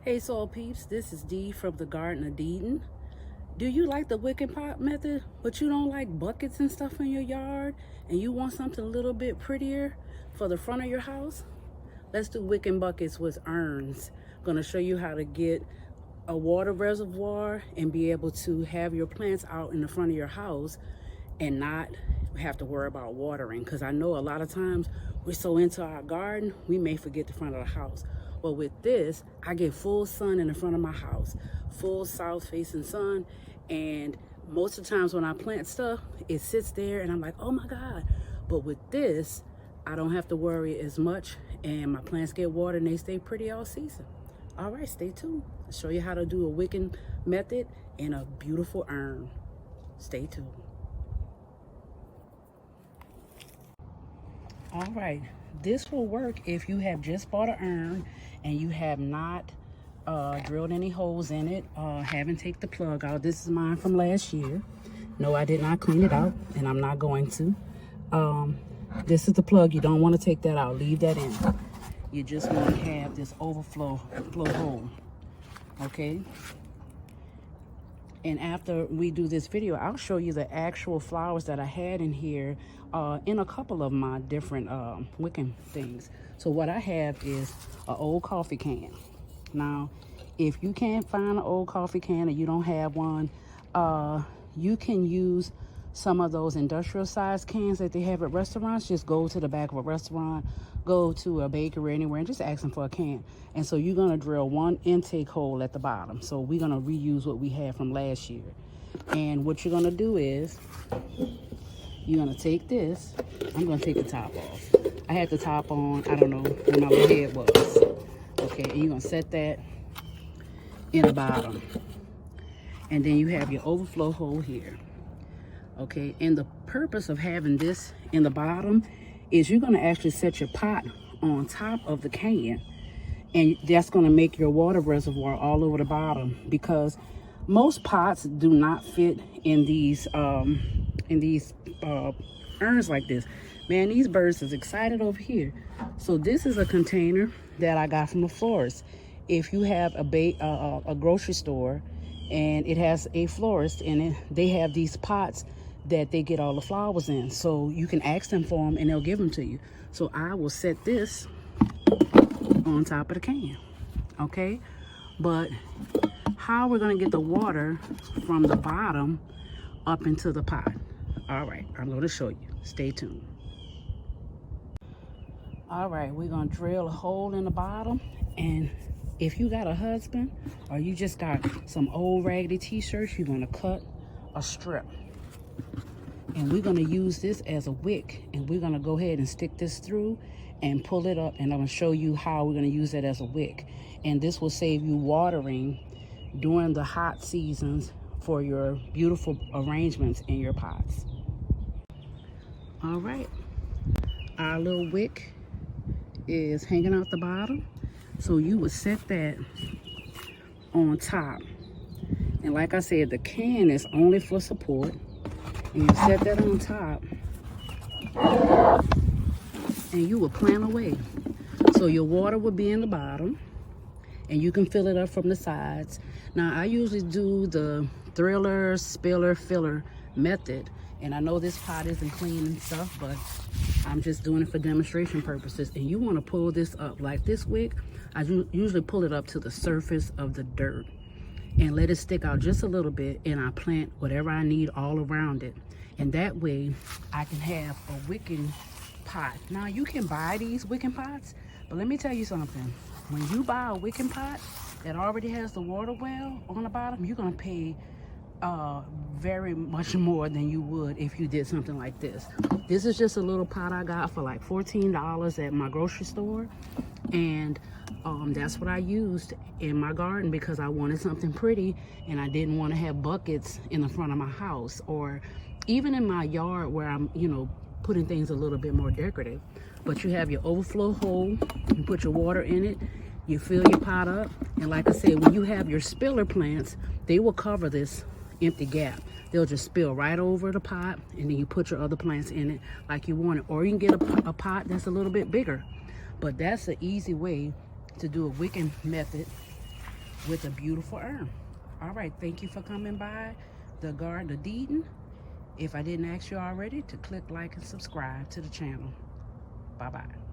Hey soil peeps, this is Dee from the Garden of Eden. Do you like the wicking pot method, but you don't like buckets and stuff in your yard, and you want something a little bit prettier for the front of your house? Let's do wicking buckets with urns. I'm going to show you how to get a water reservoir and be able to have your plants out in the front of your house and not have to worry about watering, because I know a lot of times we're so into our garden we may forget the front of the house. Well, with this, I get full sun in the front of my house, full south facing sun, and most of the times when I plant stuff, it sits there and I'm like, oh my God. But with this, I don't have to worry as much, and my plants get water and they stay pretty all season. All right, stay tuned. I'll show you how to do a wicking method in a beautiful urn. Stay tuned. All right, this will work if you have just bought an urn and you have not drilled any holes in it, haven't taken the plug out. This is mine from last year. No, I did not clean it out, and I'm not going to. This is the plug. You don't want to take that out. Leave that in. You just want to have this overflow hole, okay? And after we do this video, I'll show you the actual flowers that I had in here in a couple of my different wicking things. So what I have is an old coffee can. Now, if you can't find an old coffee can or you don't have one, you can use some of those industrial sized cans that they have at restaurants. Just go to the back of a restaurant, go to a bakery anywhere, and just ask them for a can. And so you're gonna drill one intake hole at the bottom. So we're gonna reuse what we had from last year. And what you're gonna do is, you're gonna take this. I'm gonna take the top off. I had the top on, I don't know where my little head was. Okay, and you're gonna set that in the bottom. And then you have your overflow hole here. Okay, and the purpose of having this in the bottom is you're gonna actually set your pot on top of the can, and that's gonna make your water reservoir all over the bottom, because most pots do not fit in these urns like this. Man, these birds is excited over here. So this is a container that I got from a florist. If you have a grocery store and it has a florist in it, they have these pots that they get all the flowers in. So you can ask them for them and they'll give them to you. So I will set this on top of the can, okay? But how we're gonna get the water from the bottom up into the pot? All right, I'm gonna show you. Stay tuned. All right, we're gonna drill a hole in the bottom, and if you got a husband or you just got some old raggedy t-shirts, you're gonna cut a strip. And we're gonna use this as a wick, and we're gonna go ahead and stick this through and pull it up, and I'm gonna show you how we're gonna use that as a wick. And this will save you watering during the hot seasons for your beautiful arrangements in your pots. All right, our little wick is hanging out the bottom. So you would set that on top. And like I said, the can is only for support. And you set that on top, and you will plant away. So your water will be in the bottom, and you can fill it up from the sides. Now, I usually do the thriller, spiller, filler method. And I know this pot isn't clean and stuff, but I'm just doing it for demonstration purposes. And you want to pull this up like this wick. I usually pull it up to the surface of the dirt and let it stick out just a little bit, and I plant whatever I need all around it. And that way I can have a wicking pot. Now, you can buy these wicking pots, but let me tell you something. When you buy a wicking pot that already has the water well on the bottom, you're gonna pay very much more than you would if you did something like this. This is just a little pot I got for like $14 at my grocery store, and that's what I used in my garden because I wanted something pretty, and I didn't want to have buckets in the front of my house or even in my yard where I'm, you know, putting things a little bit more decorative. But you have your overflow hole, you put your water in it, you fill your pot up, and like I said, when you have your spiller plants, they will cover this empty gap. They'll just spill right over the pot, and then you put your other plants in it like you want it. Or you can get a pot that's a little bit bigger. But that's an easy way to do a wicking method with a beautiful urn. All right, thank you for coming by the Garden of Eden. If I didn't ask you already, to click like and subscribe to the channel. Bye-bye.